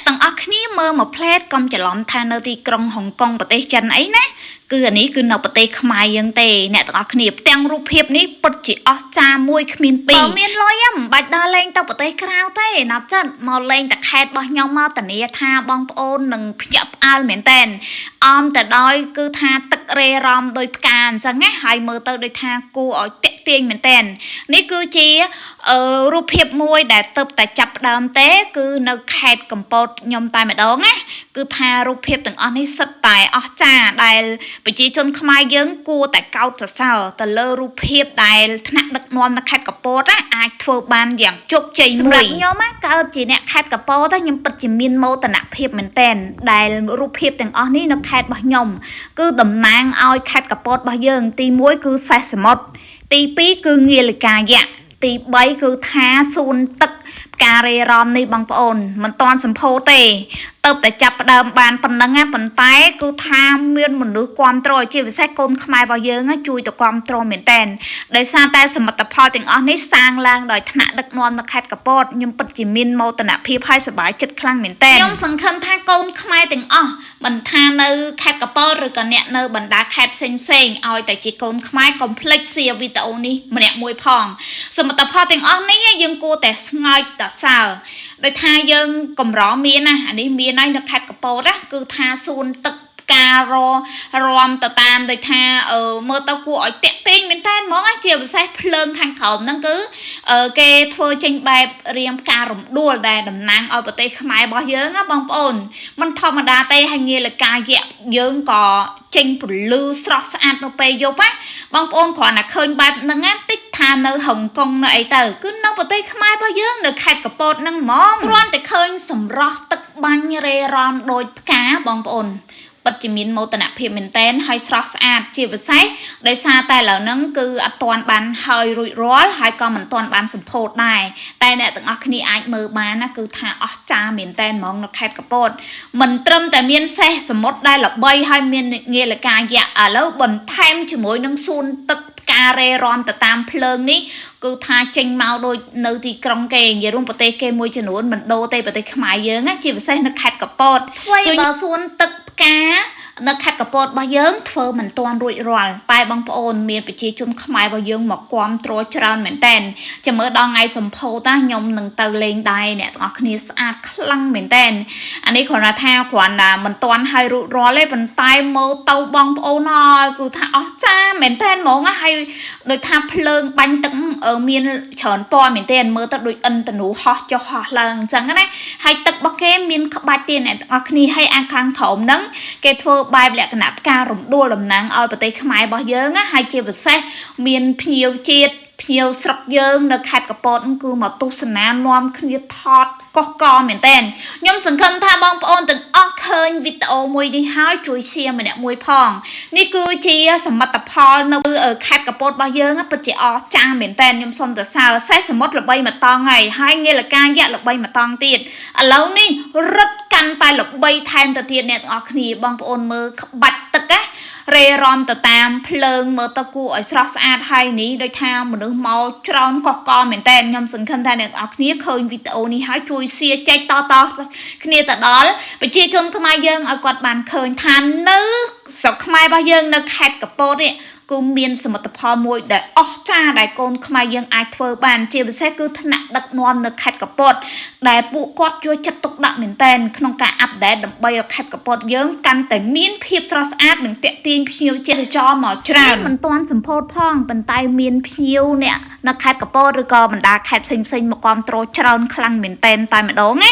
អ្នកទាំងអស់គ្នាមើលមកផ្លែតកុំច្រឡំថានៅទីក្រុងហុងកុងប្រទេសចិនអីណាគឺអានេះគឺនៅប្រទេសខ្មែរយើងទេអ្នកទាំងអស់គ្នាផ្ទាំងរូបភាពនេះពិតជាអស្ចារ្យមួយគ្មានពីរបើមានលុយមិនបាច់ដើរលេងទៅប្រទេសក្រៅទេណាប់ចិត្តមកលេងតែខេត្តរបស់ខ្ញុំមកធានាថាបងប្អូននឹងភ្ញាក់ផ្អើលមែនតែនអមទៅដោយគឺថាទឹករេរ៉ំដោយផ្កាអញ្ចឹងណាហើយមើលទៅដូចថាគួរឲ្យតាក់ទាញមែនតែននេះគឺជារូបភាពមួយដែលទៅតែចាប់ផ្ដើមទេគឺនៅខេត្តកំពតខ្ញុំតែម្ដងណាគឺថារូបភាពទាំងអស់នេះសិតតែអស្ចារ្យដែលប្រជាជនខ្មែរយើងគួរតែកោតសរសើរទៅលើរូបភាពដែលថ្នាក់ដឹកនាំនៅខេត្តកំពតអាចធ្វើបានយ៉ាងជោគជ័យមួយសម្រាប់ខ្ញុំកើតជាអ្នកខេត្តកំពតខ្ញុំពិតជាមានមោទនភាពមែនទែនដែលរូបភាពទាំងអស់នេះនៅខេត្តរបស់ខ្ញុំគឺតំណាងឲ្យខេត្តកំពតរបស់យើងទី1គឺសេះសមុទ្រទី2គឺងាលិកាយៈទី3គឺថាសួនទឹកផ្ការេរ៉ំនេះបងប្អូនមិនតាន់សម្ពោធទេទៅតែចាប់ផ្ដើមបានប៉ុណ្ណឹងប៉ុន្តែគឺថាមានមនុស្សគាំទ្រជាពិសេសកូនខ្មែររបស់យើងជួយទៅគាំទ្រមែនតែនដោយសារតែសមិទ្ធផលទាំងអស់នេះសាងឡើងដោយថ្នាក់ដឹកនាំនៅខេត្តកំពតខ្ញុំពិតជាមានមោទនភាពហើយសប្បាយចិត្តខ្លាំងមែនតែនខ្ញុំសង្ឃឹមថាកូនខ្មែរទាំងអស់មិនថានៅខេត្តកំពតឬក៏អ្នកនៅបណ្ដាខេត្តផ្សេងឲ្យតែជាកូនខ្មែរកុំភ្លេច share វីដេអូនេះម្នាក់មួយផងសមិទ្ធផលទាំងអស់នេះយើងគួរតែស្ងើចតសើដោយថាយើងកម្រមានណាអានេះមានហើយនៅខេត្តកំពតគឺថាសួនទឹកការរំទៅតាមដូចថាមើលទៅគួរឲ្យតាក់ទាញមែនតើហ្មងជាពិសេសភ្លើងខាងក្រោមហ្នឹងគឺគេធ្វើចេញបែបរៀងផ្ការរំដួលដែលតំណាងឲ្យប្រទេសខ្មែររបស់យើងណាបងប្អូនមិនធម្មតាទេហើយងាលិកាយៈយើងក៏ចេញពលឺស្រស់ស្អាតនៅពេលយប់ណាបងប្អូនគ្រាន់តែឃើញបែបហ្នឹងតិចថានៅហុងកុងនៅអីទៅគឺនៅប្រទេសខ្មែររបស់យើងនៅខេត្តកំពតហ្នឹងហ្មងគ្រាន់តែឃើញសម្រស់ទឹកបាញ់រេរ៉ំដូចផ្កាបងប្អូនពិតជាមានមោទនភាពមែនតែនហើយស្រស់ស្អាតជាពិសេសដោយសារតែឥឡូវហ្នឹងគឺអត់ទាន់បានហើយរួចរាល់ហើយក៏មិនទាន់បានសម្ពោធដែរតែអ្នកទាំងអស់គ្នាអាចមើលបានណាគឺថាអស្ចារ្យមែនតែនហ្មងនៅខេត្តកំពតមិនត្រឹមតែមានសេះសមុទ្រដែលល្បីហើយមានងាលិកាយៈឥឡូវបន្ថែមជាមួយនឹងសួនទឹកការរេរ៉ំទៅតាមភ្លើងនេះគឺថាចេញមកដូចនៅទីក្រុងគេនិយាយរួមប្រទេសគេមួយចំនួនមិនដូរទេប្រទេសខ្មែរយើងជាពិសេសនៅខេត្តកំពតជួយបើសួនទឹកផ្កានៅខេត្តកំពតរបស់យើងធ្វើមិនទាន់រួចរាល់តែបងប្អូនមានប្រជាជនខ្មែររបស់យើងមកគាំទ្រច្រើនមែនតែនចាំមើលដល់ថ្ងៃសម្ពោធខ្ញុំនឹងទៅលេងដែរអ្នកទាំងអស់គ្នាស្អាតខ្លាំងមែនតែនអានេះគ្រាន់តែថាគ្រាន់តែមិនទាន់ហើយរួចរាល់ទេប៉ុន្តែមើលទៅបងប្អូនហើយគឺថាអស្ចារ្យមែនតែនហ្មងហើយដូចថាភ្លើងបាញ់ទឹកមានច្រើនពណ៌មែនតែនមើលទៅដូចឥន្ទនូហោះចុះហោះឡើងអញ្ចឹងណាហើយទឹករបស់គេមានក្បាច់ទៀតអ្នកទាំងអស់គ្នាហើយអាខាងក្រោមហ្នឹងគេធ្វើបែបលក្ខណៈផ្ការរំដួលតំណាងឲ្យប្រទេសខ្មែររបស់យើងហើយជាពិសេសមានភ្ញៀវជាតិភ្ញៀវស្រុកយើងនៅខេត្តកំពតគឺមកទស្សនានាំគ្នាថតកុសកមែនតែនខ្ញុំសង្ឃឹមថាបងប្អូនទាំងអស់ឃើញវីដេអូមួយនេះហើយជួយ share ម្នាក់មួយផងនេះគឺជាសមិទ្ធផលនៅខេត្តកំពតរបស់យើងពិតជាអស្ចារ្យមែនតែនខ្ញុំសូមសរសើរសេះសមុទ្រល្បីម្តងហើយងាលិកាយៈល្បីម្តងទៀតឥឡូវនេះរឹតកាន់តែល្បីថែមទៅទៀតអ្នកទាំងអស់គ្នាបងប្អូនមើលក្បាច់ទឹករេរ៉ំទៅតាមភ្លើងមើលទៅគួរឲ្យស្រស់ស្អាតហើយនេះដូចថាមនុស្សមកច្រើនកុសកមែនតើខ្ញុំសង្ឃឹមថាអ្នកនរគ្នាឃើញវីដេអូនេះហើយជួយ share ចែកតគ្នាទៅដល់ប្រជាជនខ្មែរយើងឲ្យគាត់បានឃើញថានៅស្រុកខ្មែររបស់យើងនៅខេត្តកំពតនេះគឺមានសមិទ្ធផលមួយដែលអស្ចារ្យដែលកូនខ្មែរយើងអាចធ្វើបានជាពិសេសគឺថ្នាក់ដឹកនាំនៅខេត្តកំពតដែលពួកគាត់ជួយចាត់ទុកដាក់មែនតែនក្នុងការអាប់ដេតដើម្បីឲ្យខេត្តកំពតយើងកាន់តែមានភាពស្រស់ស្អាតនិងទាក់ទាញភ្ញៀវទេសចរមកច្រើនមិនទាន់សម្ពោធផងប៉ុន្តែមានភ្ញៀវអ្នកនៅខេត្តកំពតឬក៏បណ្ដាខេត្តផ្សេងៗមកគាំទ្រច្រើនខ្លាំងមែនតែនតែម្ដងណា